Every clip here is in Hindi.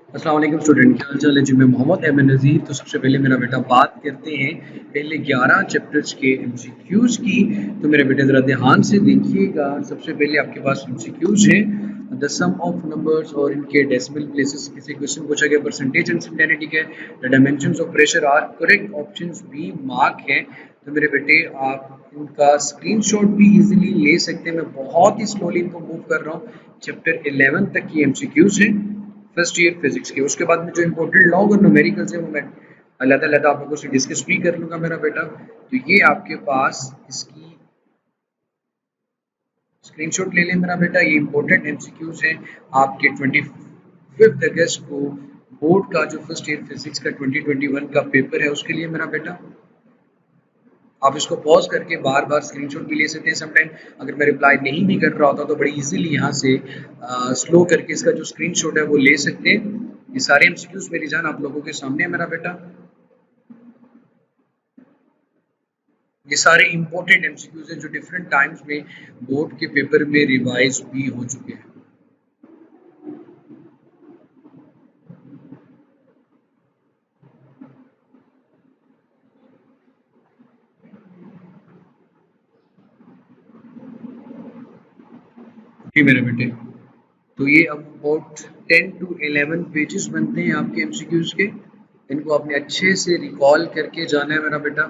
अस्सलाम वालेकुम स्टूडेंट, क्या हाल चाल है जी। मैं मोहम्मद एम नज़ीर। तो सबसे पहले मेरा बेटा बात करते हैं पहले 11 चैप्टर्स के एमसीक्यूज़ की। तो मेरे बेटे ज़रा ध्यान से देखिएगा। सबसे पहले आपके पास एमसीक्यूज़ हैं द सम ऑफ नंबर्स और इनके डेसिमल प्लेसेस। किसी क्वेश्चन पूछा गया परसेंटेज अनसर्टेनिटी है, the dimensions of pressure are correct, options B mark है। तो मेरे बेटे आप इनका स्क्रीनशॉट भी इजीली ले सकते हैं। मैं बहुत ही स्लोली इनको मूव कर रहा हूँ। चैप्टर 11 तक की एमसीक्यूज़ हैं फर्स्ट ईयर फिजिक्स के। उसके बाद में जो इम्पोर्टेंट लॉग और न्यूमेरिकल्स है वो मैं अलग-अलग आप लोगों से डिस्कस भी कर लूँगा मेरा बेटा। तो ये आपके पास इसकी स्क्रीनशॉट ले लें मेरा बेटा। ये इम्पोर्टेंट एमसीक्यूज़ हैं आपके 25 अगस्त को बोर्ड का जो फर्स्ट ईयर फिजिक्स का 2021 का पेपर है उसके लिए मेरा बेटा। आप इसको पॉज करके बार बार स्क्रीनशॉट भी ले सकते हैं। समटाइम अगर मैं रिप्लाई नहीं भी कर रहा होता तो बड़ी इजीली यहाँ से स्लो करके इसका जो स्क्रीनशॉट है वो ले सकते हैं। ये सारे एमसीक्यूज मेरी जान आप लोगों के सामने है मेरा बेटा। ये सारे इंपॉर्टेंट एमसीक्यूज हैं जो डिफरेंट टाइम्स में बोर्ड के पेपर में रिवाइज भी हो चुके हैं। जी मेरे बेटे। तो ये अब अबाउट 10 to 11 पेजेस बनते हैं आपके एमसीक्यूज के। इनको आपने अच्छे से रिकॉल करके जाना है मेरा बेटा।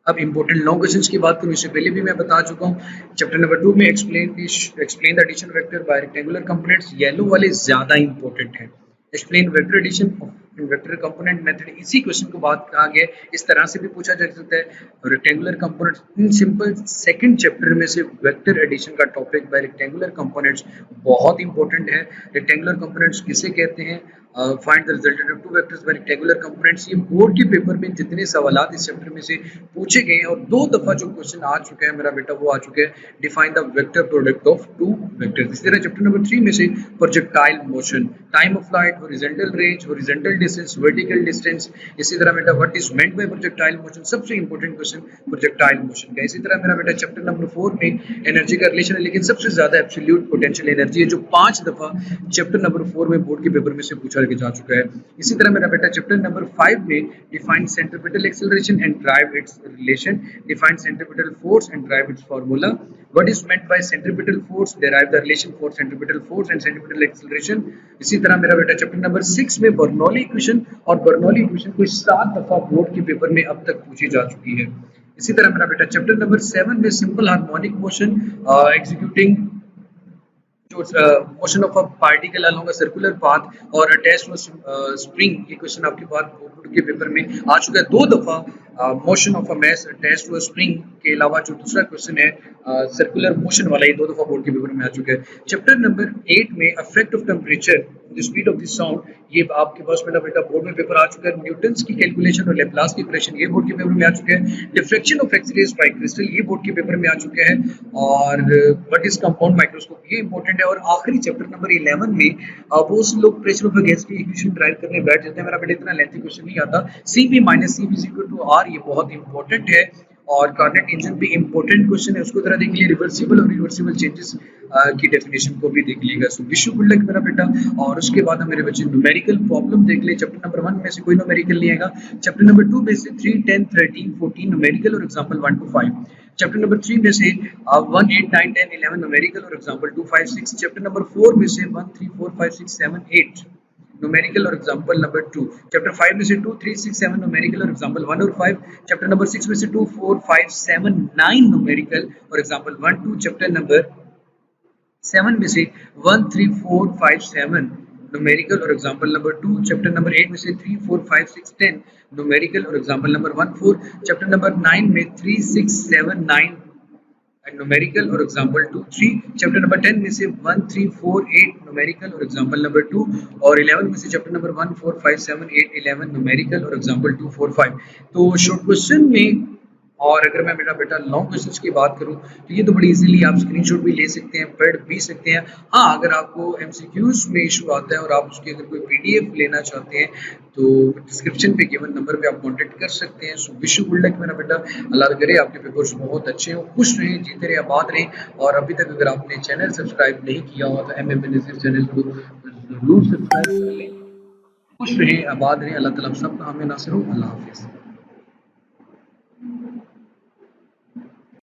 अब इंपॉर्टेंट लॉन्ग क्वेश्चंस की बात करूं, इससे पहले भी मैं बता चुका हूं चैप्टर नंबर 2 में explain the addition vector by rectangular components. Yellow वाले ज्यादा इंपॉर्टेंट है। Explain vector addition of vector component method, इसी क्वेश्चन को बात कहा गया है। इस तरह से भी पूछा जा सकता है। Rectangular components in simple second chapter में से वेक्टर एडिशन का टॉपिक बाय रेक्टेंगुलर कंपोनेंट्स बहुत इंपॉर्टेंट है। रेक्टेंगुलर कंपोनेंट्स किसे कहते हैं, find the resultant of two vectors bye rectangular components. ये बोर्ड के पेपर में जितने सवालात इस चैप्टर में से पूछे गए हैं और 2 दफा जो क्वेश्चन आ चुका है मेरा बेटा वो आ चुका है define the vector product of two vectors. इसी तरह चैप्टर नंबर 3 में से projectile motion, time of flight, horizontal range, horizontal distance, vertical distance. इसी तरह बेटा what is meant by projectile motion, सबसे इंपॉर्टेंट क्वेश्चन प्रोजेक्टाइल मोशन का। इसी तरह मेरा बेटा चैप्टर नंबर 4 में एनर्जी का रिलेशन है, लेकिन सबसे ज्यादा एब्सोल्यूट पोटेंशियल एनर्जी है जो 5 दफा चैप्टर नंबर 4 में बोर्ड के पेपर में से पूछा जा चुका है। इसी तरह मेरा बेटा चैप्टर नंबर 5 में define centripetal acceleration and drive it's relation, define centripetal force and drive it's formula, what is meant by centripetal force, derive the relation for centripetal force and centripetal acceleration. इसी तरह मेरा बेटा चैप्टर नंबर 6 में बर्नौली इक्वेशन, और बर्नौली इक्वेशन को 7 दफा बोर्ड के पेपर में अब तक पूछी जा चुकी है। इसी तरह मेरा बेटा चैप्टर नंबर 7 में सिंपल हार्मोनिक मोशन एग्जीक्यूटिंग जो motion of a particle along a circular path और अटैच्ड टू स्प्रिंग, ये क्वेश्चन आपके पास बोर्ड के पेपर में आ चुका है 2 दफा। Motion of a mass attached to a spring के अलावा जो दूसरा क्वेश्चन है सर्कुलर मोशन वाला, ये 2 दफा बोर्ड के पेपर में आ चुका है। चैप्टर नंबर 8 में effect of temperature the speed of the sound, ये आपके पास मेरा बेटा बोर्ड में पेपर आ चुका है। न्यूटन्स की कैलकुलेशन और लेप्लास की इक्वेशन, ये बोर्ड के पेपर में आ चुका है। Diffraction of X rays by crystal, ये बोर्ड के पेपर में आ चुका है। और व्हाट इज कंपाउंड माइक्रोस्कोप, ये इंपॉर्टेंट है। और आखिरी चैप्टर नंबर 11 में वो लोग प्रेशर ऑफ गैस की इक्वेशन ड्राइव करने बैठ जाते हैं। मेरा बेटा इतना लेंथी क्वेश्चन नहीं आता। CP minus CP is equal to R, ये बहुत इंपॉर्टेंट है। और कार्नेट इंजन भी इंपॉर्टेंट क्वेश्चन है, उसको जरा देख लीजिए। रिवर्सिबल और रिवर्सिबल चेंजेस की डेफिनेशन को भी देख लीजिएगा। So wish you good luck मेरा बेटा। और उसके बाद हम मेरे बच्चे न्यूमेरिकल प्रॉब्लम देख ले। चैप्टर नंबर 1 में से कोई न्यूमेरिकल नहीं आएगा। चैप्टर नंबर 2 में से 3, 10, 13, 14 न्यूमेरिकल और एग्जांपल 1 to 5। चैप्टर नंबर 3 में से 1, 8, 9, 10, 11 न्यूमेरिकल और एग्जांपल 2, 5, 6। चैप्टर नंबर 4 में से 1, 3, 4, 5, 6, 7, 8 न्यूमेरिकल और एग्जांपल नंबर 2। चैप्टर 5 में से 2, 3, 6, 7 न्यूमेरिकल और एग्जांपल 1 और 5। चैप्टर नंबर 6 में से 2, 4, 5, 7, 9 न्यूमेरिकल और एग्जांपल 1, 2। चैप्टर नंबर 7 में से 1, 3, 4, 5, 7 न्यूमेरिकल और एग्जांपल नंबर 2। चैप्टर नंबर 8 में से 3, 4, 5, 6, 10 न्यूमेरिकल और एग्जांपल नंबर 1, 4। चैप्टर नंबर 9 में 3, 6, 7, 9 न्यूमेरिकल और एग्जांपल 2, 3। चैप्टर नंबर 10 में से 1, 3, 4, 8 न्यूमेरिकल और एग्जांपल नंबर 2। और 11 में से चैप्टर नंबर 1, 4, 5, 7, 8, 11 न्यूमेरिकल और एग्जांपल 2, 4, 5। तो शॉर्ट क्वेश्चन में, और अगर मैं मेरा बेटा लॉन्ग क्वेश्चंस की बात करूं तो ये तो बड़ी इजीली आप स्क्रीनशॉट भी ले सकते हैं, पढ़ भी सकते हैं। हाँ, अगर आपको एमसीक्यूज में इशू आता है और आप उसकी अगर कोई पीडीएफ लेना चाहते हैं तो डिस्क्रिप्शन पे गिवन नंबर पे आप कांटेक्ट कर सकते हैं। So wish you good luck मेरा बेटा। अल्लाह करे आपके पेपर्स बहुत अच्छे हों, खुश रहें, जीते रहें, आबाद रहें। और अभी तक अगर आपने चैनल सब्सक्राइब नहीं किया हुआ तो एम नज़ीर चैनल को ज़रूर सब्सक्राइब कर लें। खुश रहें, आबाद रहें, अल्लाह ताला आप सबका हमें नासिर हो। अल्लाह हाफ़िज़।